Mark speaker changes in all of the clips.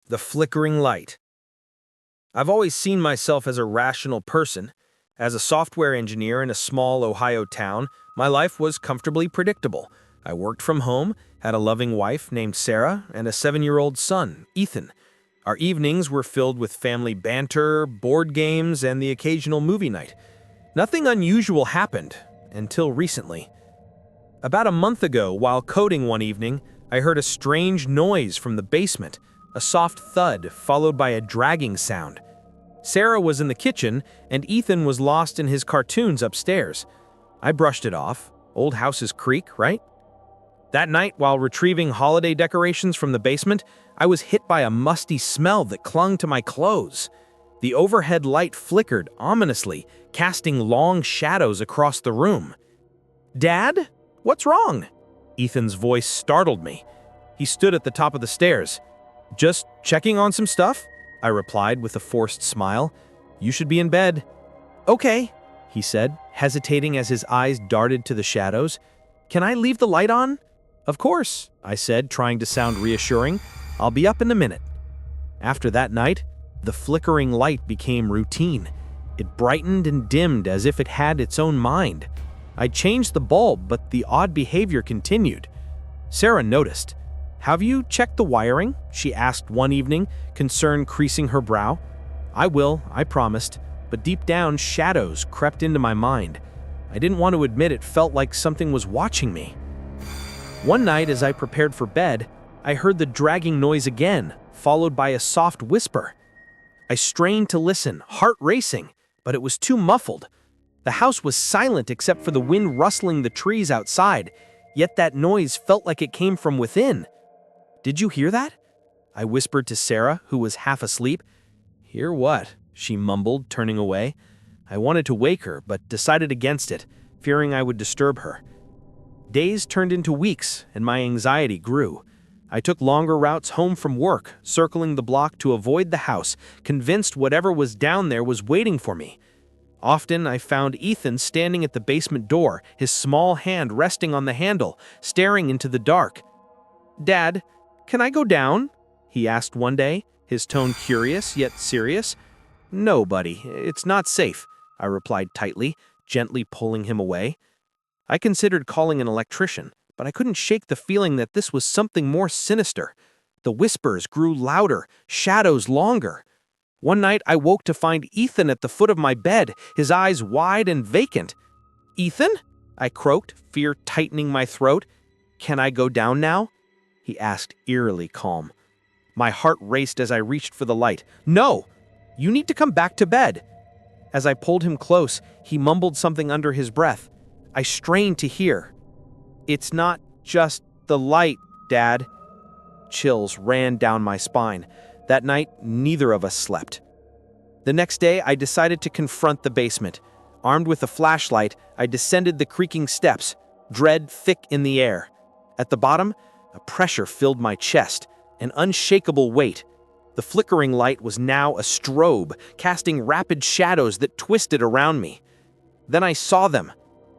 Speaker 1: The flickering light. I've always seen myself as a rational person. As a software engineer in a small Ohio town, my life was comfortably predictable. I worked from home, had a loving wife named Sarah, and a 7-year-old son, Ethan. Our evenings were filled with family banter, board games, and the occasional movie night. Nothing unusual happened until recently. About a month ago, while coding one evening, I heard a strange noise from the basement, a soft thud followed by a dragging sound. Sarah was in the kitchen, and Ethan was lost in his cartoons upstairs. I brushed it off. Old houses creak, right? That night, while retrieving holiday decorations from the basement, I was hit by a musty smell that clung to my clothes. The overhead light flickered ominously, casting long shadows across the room. "Dad? What's wrong?" Ethan's voice startled me. He stood at the top of the stairs. "Just checking on some stuff," I replied with a forced smile. "You should be in bed." "Okay," he said, hesitating as his eyes darted to the shadows. "Can I leave the light on?" "Of course," I said, trying to sound reassuring. "I'll be up in a minute." After that night, the flickering light became routine. It brightened and dimmed as if it had its own mind. I changed the bulb, but the odd behavior continued. Sarah noticed. "Have you checked the wiring?" she asked one evening, concern creasing her brow. "I will," I promised, but deep down, shadows crept into my mind. I didn't want to admit it felt like something was watching me. One night, as I prepared for bed, I heard the dragging noise again, followed by a soft whisper. I strained to listen, heart racing, but it was too muffled. The house was silent except for the wind rustling the trees outside, yet that noise felt like it came from within. "Did you hear that?" I whispered to Sarah, who was half asleep. "Hear what?" she mumbled, turning away. I wanted to wake her, but decided against it, fearing I would disturb her. Days turned into weeks, and my anxiety grew. I took longer routes home from work, circling the block to avoid the house, convinced whatever was down there was waiting for me. Often I found Ethan standing at the basement door, his small hand resting on the handle, staring into the dark. "Dad, can I go down?" he asked one day, his tone curious yet serious. "No, buddy, it's not safe," I replied tightly, gently pulling him away. I considered calling an electrician, but I couldn't shake the feeling that this was something more sinister. The whispers grew louder, shadows longer. One night I woke to find Ethan at the foot of my bed, his eyes wide and vacant. "Ethan?" I croaked, fear tightening my throat. "Can I go down now?" he asked, eerily calm. My heart raced as I reached for the light. "No! You need to come back to bed." As I pulled him close, he mumbled something under his breath. I strained to hear. "It's not just the light, Dad." Chills ran down my spine. That night, neither of us slept. The next day, I decided to confront the basement. Armed with a flashlight, I descended the creaking steps, dread thick in the air. At the bottom, a pressure filled my chest, an unshakable weight. The flickering light was now a strobe, casting rapid shadows that twisted around me. Then I saw them.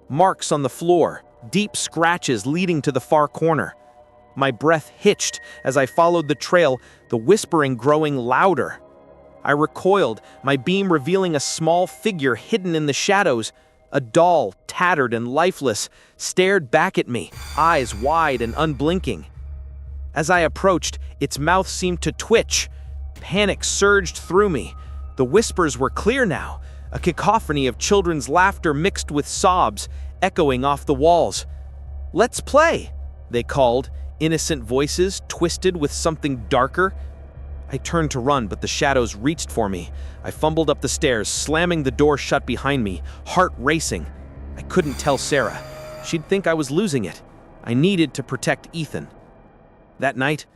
Speaker 1: Marks on the floor, deep scratches leading to the far corner. My breath hitched as I followed the trail, the whispering growing louder. I recoiled, my beam revealing a small figure hidden in the shadows. A doll, tattered and lifeless, stared back at me, eyes wide and unblinking. As I approached, its mouth seemed to twitch. Panic surged through me. The whispers were clear now, a cacophony of children's laughter mixed with sobs, echoing off the walls. "Let's play," they called, innocent voices twisted with something darker. I turned to run, but the shadows reached for me. I fumbled up the stairs, slamming the door shut behind me, heart racing. I couldn't tell Sarah. She'd think I was losing it. I needed to protect Ethan. That night,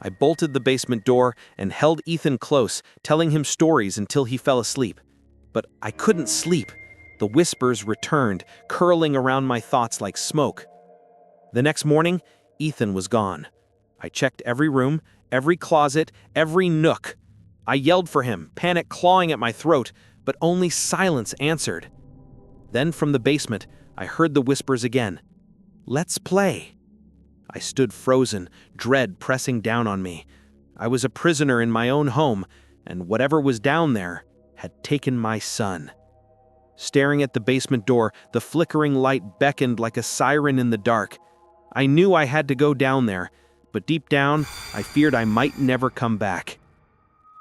Speaker 1: I bolted the basement door and held Ethan close, telling him stories until he fell asleep. But I couldn't sleep. The whispers returned, curling around my thoughts like smoke. The next morning, Ethan was gone. I checked every room, every closet, every nook. I yelled for him, panic clawing at my throat, but only silence answered. Then from the basement, I heard the whispers again. "Let's play." I stood frozen, dread pressing down on me. I was a prisoner in my own home, and whatever was down there had taken my son. Staring at the basement door, the flickering light beckoned like a siren in the dark. I knew I had to go down there, but deep down, I feared I might never come back.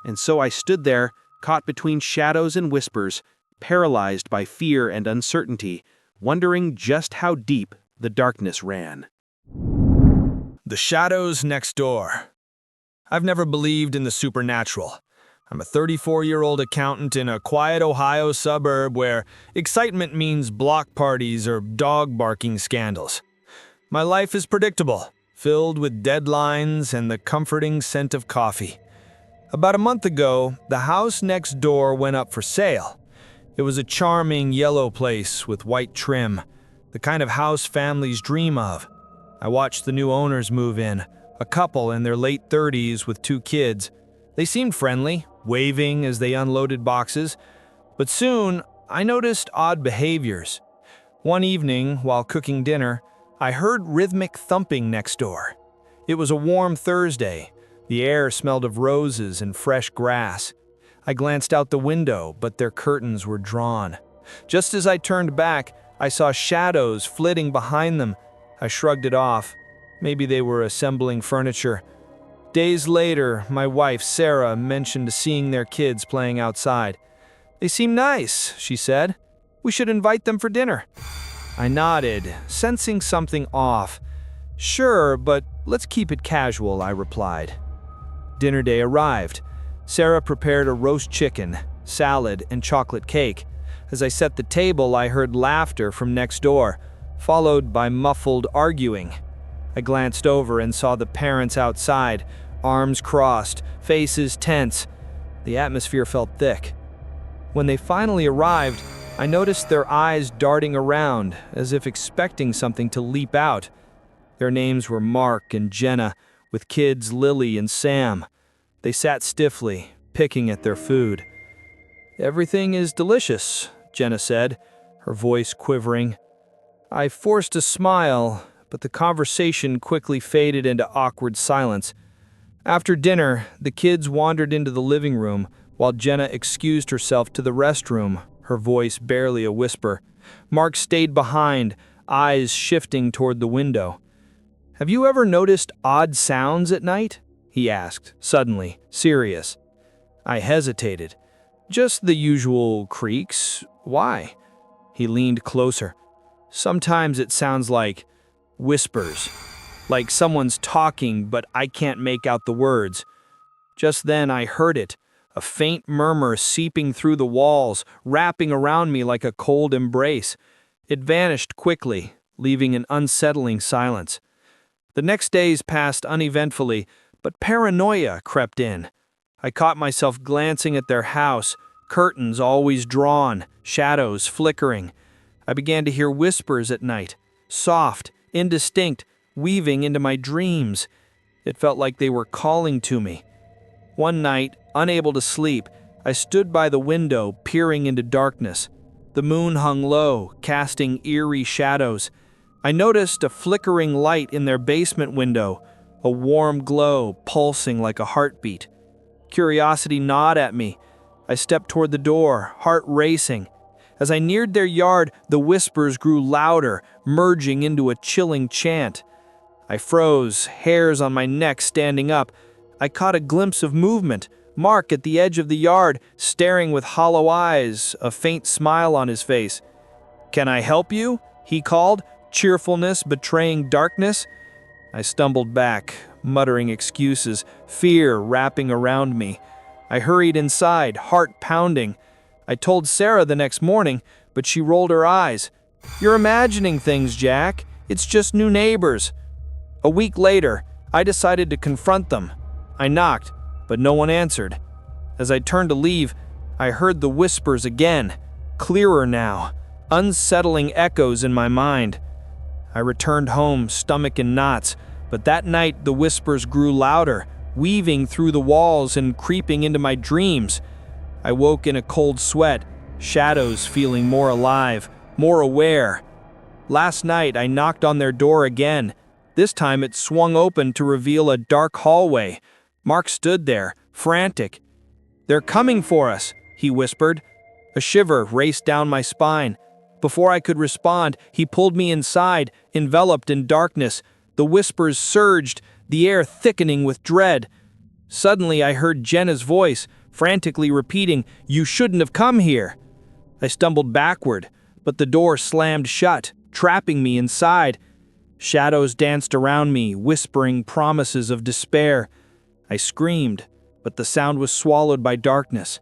Speaker 1: And so I stood there, caught between shadows and whispers, paralyzed by fear and uncertainty, wondering just how deep the darkness ran.
Speaker 2: The shadows next door. I've never believed in the supernatural. I'm a 34-year-old accountant in a quiet Ohio suburb where excitement means block parties or dog barking scandals. My life is predictable, filled with deadlines and the comforting scent of coffee. About a month ago, the house next door went up for sale. It was a charming yellow place with white trim, the kind of house families dream of. I watched the new owners move in, a couple in their late 30s with 2 kids. They seemed friendly, waving as they unloaded boxes, but soon I noticed odd behaviors. One evening, while cooking dinner, I heard rhythmic thumping next door. It was a warm Thursday. The air smelled of roses and fresh grass. I glanced out the window, but their curtains were drawn. Just as I turned back, I saw shadows flitting behind them. I shrugged it off. Maybe they were assembling furniture. Days later, my wife, Sarah, mentioned seeing their kids playing outside. "They seem nice," she said. "We should invite them for dinner." I nodded, sensing something off. "Sure, but let's keep it casual," I replied. Dinner day arrived. Sarah prepared a roast chicken, salad, and chocolate cake. As I set the table, I heard laughter from next door, followed by muffled arguing. I glanced over and saw the parents outside, arms crossed, faces tense. The atmosphere felt thick. When they finally arrived, I noticed their eyes darting around, as if expecting something to leap out. Their names were Mark and Jenna, with kids Lily and Sam. They sat stiffly, picking at their food. "Everything is delicious," Jenna said, her voice quivering. I forced a smile, but the conversation quickly faded into awkward silence. After dinner, the kids wandered into the living room, while Jenna excused herself to the restroom, her voice barely a whisper. Mark stayed behind, eyes shifting toward the window. "Have you ever noticed odd sounds at night?" he asked, suddenly, serious. I hesitated. "Just the usual creaks. Why?" He leaned closer. "Sometimes it sounds like whispers, like someone's talking, but I can't make out the words." Just then I heard it, a faint murmur seeping through the walls, wrapping around me like a cold embrace. It vanished quickly, leaving an unsettling silence. The next days passed uneventfully, but paranoia crept in. I caught myself glancing at their house, curtains always drawn, shadows flickering. I began to hear whispers at night, soft, indistinct, weaving into my dreams. It felt like they were calling to me. One night, unable to sleep, I stood by the window, peering into darkness. The moon hung low, casting eerie shadows. I noticed a flickering light in their basement window, a warm glow pulsing like a heartbeat. Curiosity gnawed at me. I stepped toward the door, heart racing. As I neared their yard, the whispers grew louder, merging into a chilling chant. I froze, hairs on my neck standing up. I caught a glimpse of movement. Mark at the edge of the yard, staring with hollow eyes, a faint smile on his face. "Can I help you?" he called, cheerfulness betraying darkness. I stumbled back, muttering excuses, fear wrapping around me. I hurried inside, heart pounding. I told Sarah the next morning, but she rolled her eyes. "You're imagining things, Jack. It's just new neighbors." A week later, I decided to confront them. I knocked, but no one answered. As I turned to leave, I heard the whispers again, clearer now, unsettling echoes in my mind. I returned home, stomach in knots, but that night the whispers grew louder, weaving through the walls and creeping into my dreams. I woke in a cold sweat, shadows feeling more alive, more aware. Last night I knocked on their door again. This time it swung open to reveal a dark hallway.
Speaker 1: Mark stood there, frantic. "They're coming for us," he whispered. A shiver raced down my spine. Before I could respond, he pulled me inside, enveloped in darkness. The whispers surged, the air thickening with dread. Suddenly I heard Jenna's voice, frantically repeating, "You shouldn't have come here." I stumbled backward, but the door slammed shut, trapping me inside. Shadows danced around me, whispering promises of despair. I screamed, but the sound was swallowed by darkness.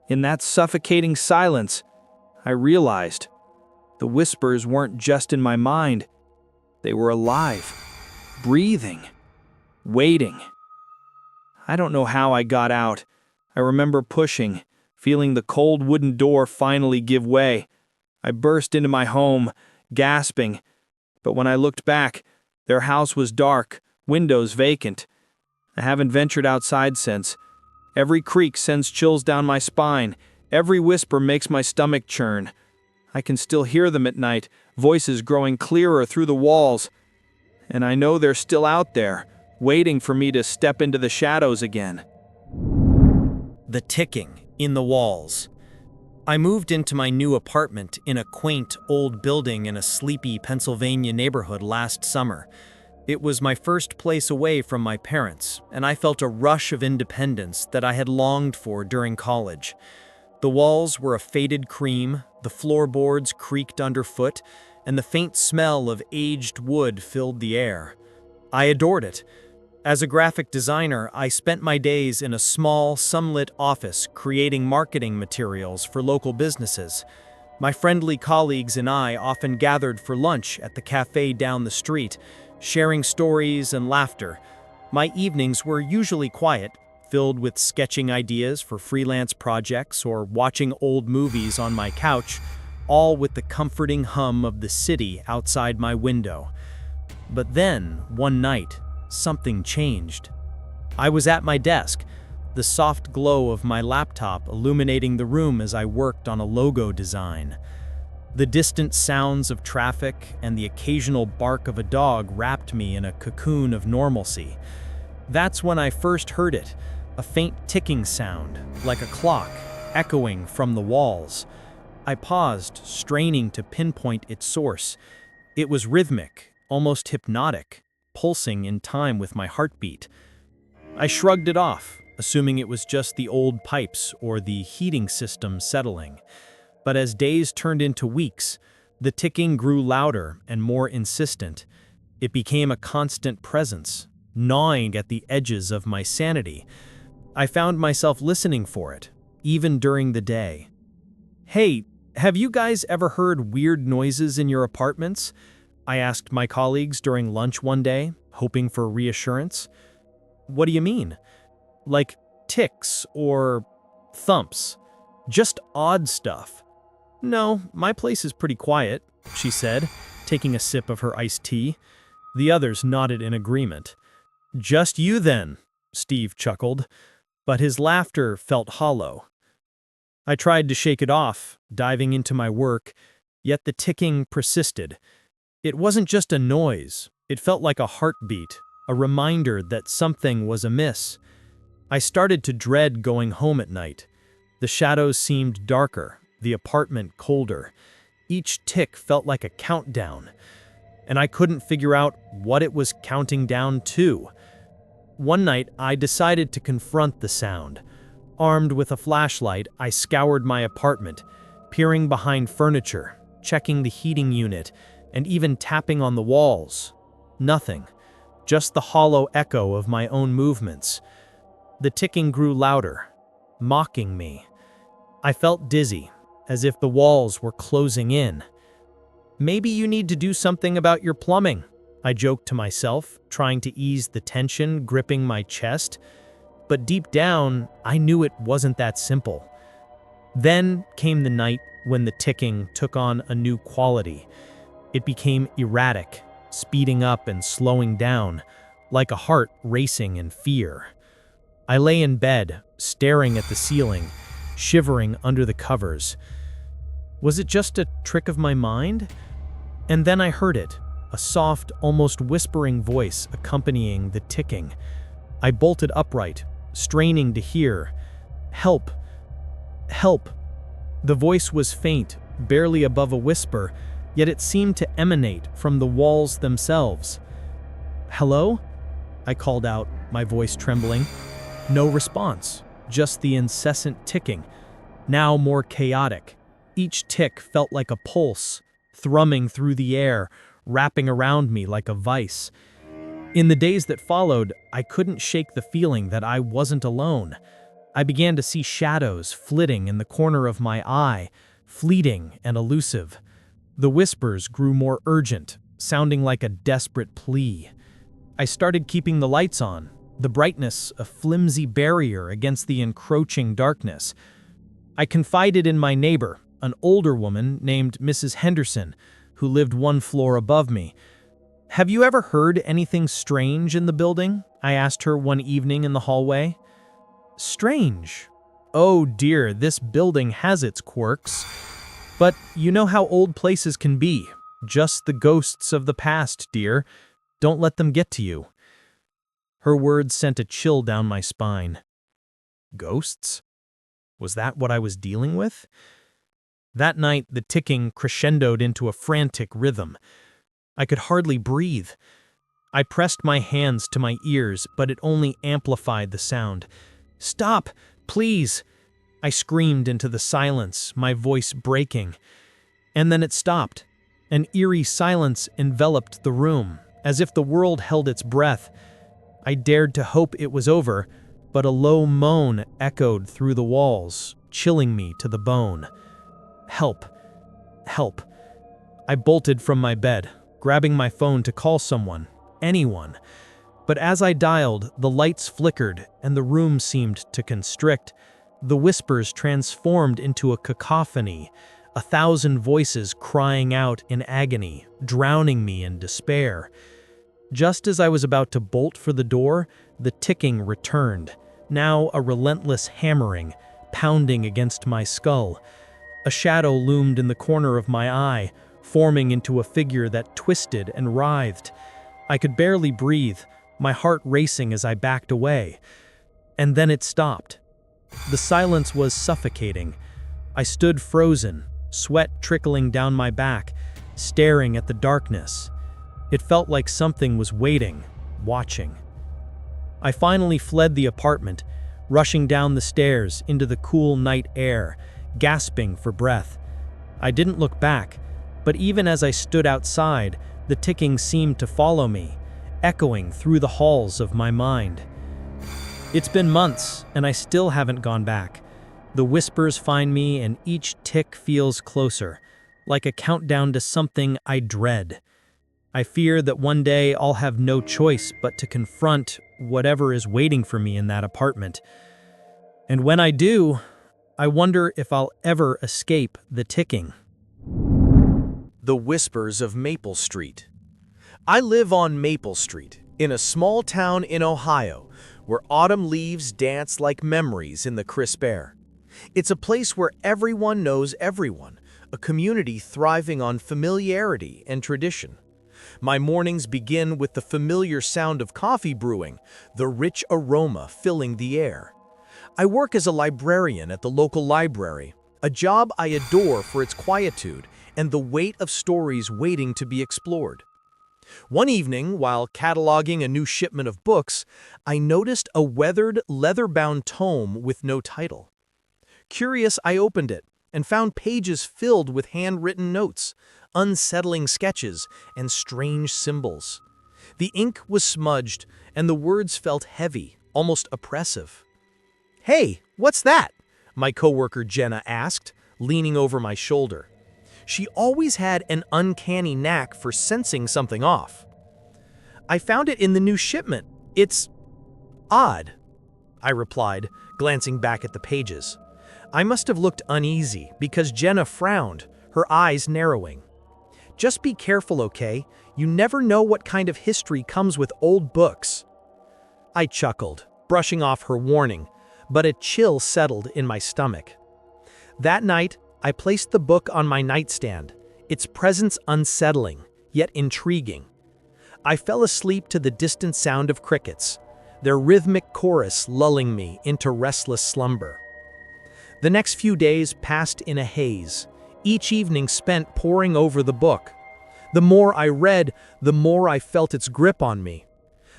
Speaker 1: In that suffocating silence, I realized the whispers weren't just in my mind. They were alive, breathing, waiting. I don't know how I got out. I remember pushing, feeling the cold wooden door finally give way. I burst into my home, gasping. But when I looked back, their house was dark, windows vacant. I haven't ventured outside since. Every creak sends chills down my spine. Every whisper makes my stomach churn. I can still hear them at night, voices growing clearer through the walls. And I know they're still out there, waiting for me to step into the shadows again.
Speaker 2: The ticking in the walls. I moved into my new apartment in a quaint old building in a sleepy Pennsylvania neighborhood last summer. It was my first place away from my parents, and I felt a rush of independence that I had longed for during college. The walls were a faded cream, the floorboards creaked underfoot, and the faint smell of aged wood filled the air. I adored it. As a graphic designer, I spent my days in a small, sunlit office creating marketing materials for local businesses. My friendly colleagues and I often gathered for lunch at the cafe down the street, sharing stories and laughter. My evenings were usually quiet, filled with sketching ideas for freelance projects or watching old movies on my couch, all with the comforting hum of the city outside my window. But then, one night, something changed. I was at my desk, the soft glow of my laptop illuminating the room as I worked on a logo design. The distant sounds of traffic and the occasional bark of a dog wrapped me in a cocoon of normalcy. That's when I first heard it, a faint ticking sound, like a clock, echoing from the walls. I paused, straining to pinpoint its source. It was rhythmic, almost hypnotic, pulsing in time with my heartbeat. I shrugged it off, assuming it was just the old pipes or the heating system settling. But as days turned into weeks, the ticking grew louder and more insistent. It became a constant presence, gnawing at the edges of my sanity. I found myself listening for it, even during the day. "Hey, have you guys ever heard weird noises in your apartments?" I asked my colleagues during lunch one day, hoping for reassurance. "What do you mean?" "Like ticks or thumps. Just odd stuff." "No, my place is pretty quiet," she said, taking a sip of her iced tea. The others nodded in agreement. "Just you then," Steve chuckled, but his laughter felt hollow. I tried to shake it off, diving into my work, yet the ticking persisted. It wasn't just a noise, it felt like a heartbeat, a reminder that something was amiss. I started to dread going home at night. The shadows seemed darker, the apartment colder. Each tick felt like a countdown, and I couldn't figure out what it was counting down to. One night, I decided to confront the sound. Armed with a flashlight, I scoured my apartment, peering behind furniture, checking the heating unit, and even tapping on the walls. Nothing, just the hollow echo of my own movements. The ticking grew louder, mocking me. I felt dizzy, as if the walls were closing in. "Maybe you need to do something about your plumbing," I joked to myself, trying to ease the tension gripping my chest. But deep down, I knew it wasn't that simple. Then came the night when the ticking took on a new quality. It became erratic, speeding up and slowing down, like a heart racing in fear. I lay in bed, staring at the ceiling, shivering under the covers. Was it just a trick of my mind? And then I heard it, a soft, almost whispering voice accompanying the ticking.
Speaker 1: I bolted upright, straining to hear. Help! Help! The voice was faint, barely above a whisper, yet it seemed to emanate from the walls themselves. Hello? I called out, my voice trembling. No response, just the incessant ticking, now more chaotic. Each tick felt like a pulse, thrumming through the air, wrapping around me like a vice. In the days that followed, I couldn't shake the feeling that I wasn't alone. I began to see shadows flitting in the corner of my eye, fleeting and elusive. The whispers grew more urgent, sounding like a desperate plea. I started keeping the lights on, the brightness a flimsy barrier against the encroaching darkness. I confided in my neighbor, an older woman named Mrs. Henderson, who lived one floor above me. "Have you ever heard anything strange in the building?" I asked her one evening in the hallway. "Strange? Oh dear, this building has its quirks. But you know how old places can be. Just the ghosts of the past, dear. Don't let them get to you." Her words sent a chill down my spine. Ghosts? Was that what I was dealing with? That night, the ticking crescendoed into a frantic rhythm. I could hardly breathe. I pressed my hands to my ears, but it only amplified the sound. "Stop, please!" I screamed into the silence, my voice breaking. And then it stopped. An eerie silence enveloped the room, as if the world held its breath. I dared to hope it was over, but a low moan echoed through the walls, chilling me to the bone. Help! Help! I bolted from my bed, grabbing my phone to call someone, anyone. But as I dialed, the lights flickered and the room seemed to constrict. The whispers transformed into a cacophony, 1,000 voices crying out in agony, drowning me in despair. Just as I was about to bolt for the door, the ticking returned, now a relentless hammering, pounding against my skull. A shadow loomed in the corner of my eye, forming into a figure that twisted and writhed. I could barely breathe, my heart racing as I backed away. And then it stopped. The silence was suffocating. I stood frozen, sweat trickling down my back, staring at the darkness. It felt like something was waiting, watching. I finally fled the apartment, rushing down the stairs into the cool night air, gasping for breath. I didn't look back, but even as I stood outside, the ticking seemed to follow me, echoing through the halls of my mind. It's been months, and I still haven't gone back. The whispers find me, and each tick feels closer, like a countdown to something I dread. I fear that one day I'll have no choice but to confront whatever is waiting for me in that apartment. And when I do, I wonder if I'll ever escape the ticking.
Speaker 2: The Whispers of Maple Street. I live on Maple Street, in a small town in Ohio, where autumn leaves dance like memories in the crisp air. It's a place where everyone knows everyone, a community thriving on familiarity and tradition. My mornings begin with the familiar sound of coffee brewing, the rich aroma filling the air. I work as a librarian at the local library, a job I adore for its quietude and the weight of stories waiting to be explored. One evening, while cataloging a new shipment of books, I noticed a weathered, leather-bound tome with no title. Curious, I opened it and found pages filled with handwritten notes, unsettling sketches, and strange symbols. The ink was smudged, and the words felt heavy, almost oppressive. "Hey, what's that?" my coworker Jenna asked, leaning over my shoulder. She always had an uncanny knack for sensing something off. "I found it in the new shipment. It's odd," I replied, glancing back at the pages. I must have looked uneasy because Jenna frowned, her eyes narrowing. "Just be careful, okay? You never know what kind of history comes with old books." I chuckled, brushing off her warning, but a chill settled in my stomach. That night, I placed the book on my nightstand, its presence unsettling, yet intriguing. I fell asleep to the distant sound of crickets,
Speaker 1: their rhythmic chorus lulling me into restless slumber. The next few days passed in a haze, each evening spent poring over the book. The more I read, the more I felt its grip on me.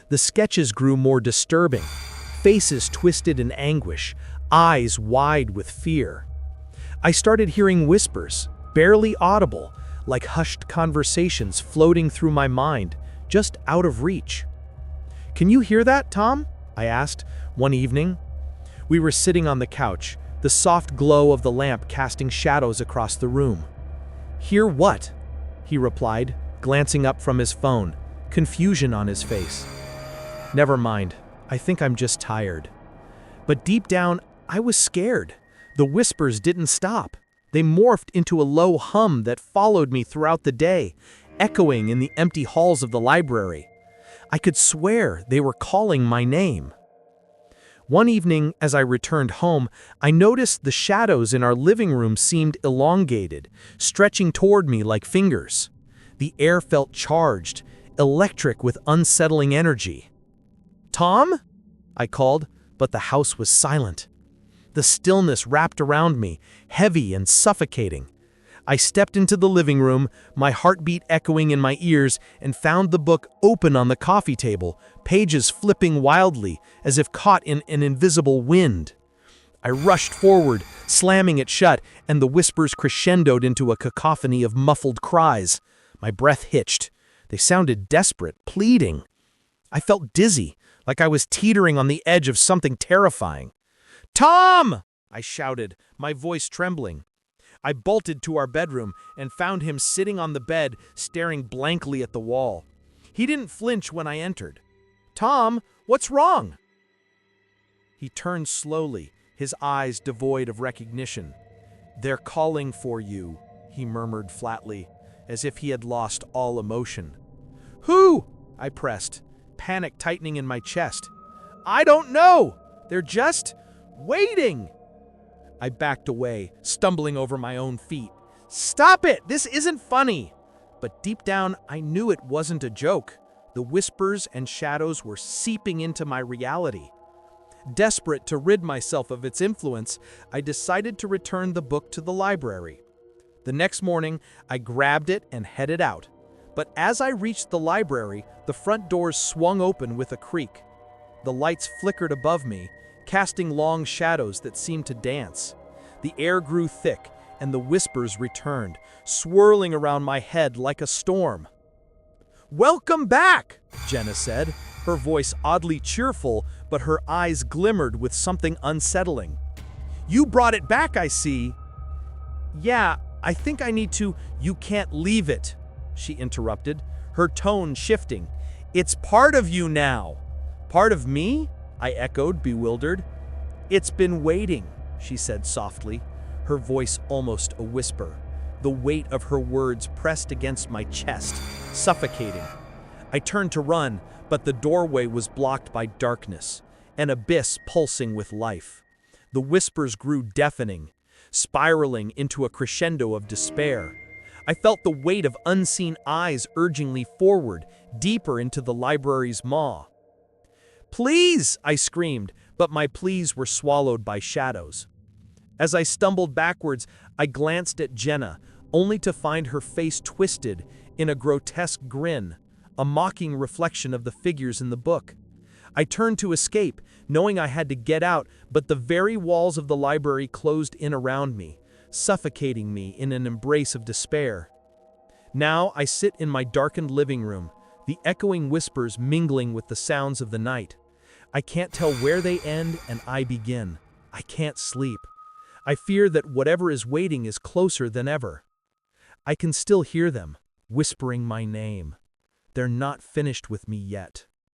Speaker 1: The sketches grew more disturbing, faces twisted in anguish, eyes wide with fear. I started hearing whispers, barely audible, like hushed conversations floating through my mind, just out of reach. "Can you hear that, Tom?" I asked one evening. We were sitting on the couch, the soft glow of the lamp casting shadows across the room. "Hear what?" he replied, glancing up from his phone, confusion on his face. "Never mind, I think I'm just tired." But deep down, I was scared. The whispers didn't stop. They morphed into a low hum that followed me throughout the day, echoing in the empty halls of the library. I could swear they were calling my name. One evening, as I returned home, I noticed the shadows in our living room seemed elongated, stretching toward me like fingers. The air felt charged, electric with unsettling energy. "Tom?" I called, but the house was silent. The stillness wrapped around me, heavy and suffocating. I stepped into the living room, my heartbeat echoing in my ears, and found the book open on the coffee table, pages flipping wildly, as if caught in an invisible wind. I rushed forward, slamming it shut, and the whispers crescendoed into a cacophony of muffled cries. My breath hitched. They sounded desperate, pleading. I felt dizzy, like I was teetering on the edge of something terrifying. "Tom!" I shouted, my voice trembling. I bolted to our bedroom and found him sitting on the bed, staring blankly at the wall. He didn't flinch when I entered. "Tom, what's wrong?" He turned slowly, his eyes devoid of recognition. "They're calling for you," he murmured flatly, as if he had lost all emotion. "Who?" I pressed, panic tightening in my chest. "I don't know. They're just waiting." I backed away, stumbling over my own feet. "Stop it! This isn't funny!" But deep down, I knew it wasn't a joke. The whispers and shadows were seeping into my reality. Desperate to rid myself of its influence, I decided to return the book to the library. The next morning, I grabbed it and headed out. But as I reached the library, the front doors swung open with a creak. The lights flickered above me, casting long shadows that seemed to dance. The air grew thick, and the whispers returned, swirling around my head like a storm. "Welcome back," Jenna said, her voice oddly cheerful, but her eyes glimmered with something unsettling. "You brought it back, I see." "Yeah, I think I need to—" "You can't leave it," she interrupted, her tone shifting. "It's part of you now." "Part of me?" I echoed, bewildered. "It's been waiting," she said softly, her voice almost a whisper. The weight of her words pressed against my chest, suffocating. I turned to run, but the doorway was blocked by darkness, an abyss pulsing with life. The whispers grew deafening, spiraling into a crescendo of despair. I felt the weight of unseen eyes urging me forward, deeper into the library's maw. "Please!" I screamed, but my pleas were swallowed by shadows. As I stumbled backwards, I glanced at Jenna, only to find her face twisted in a grotesque grin, a mocking reflection of the figures in the book. I turned to escape, knowing I had to get out, but the very walls of the library closed in around me, suffocating me in an embrace of despair. Now I sit in my darkened living room, the echoing whispers mingling with the sounds of the night. I can't tell where they end and I begin. I can't sleep. I fear that whatever is waiting is closer than ever. I can still hear them, whispering my name. They're not finished with me yet.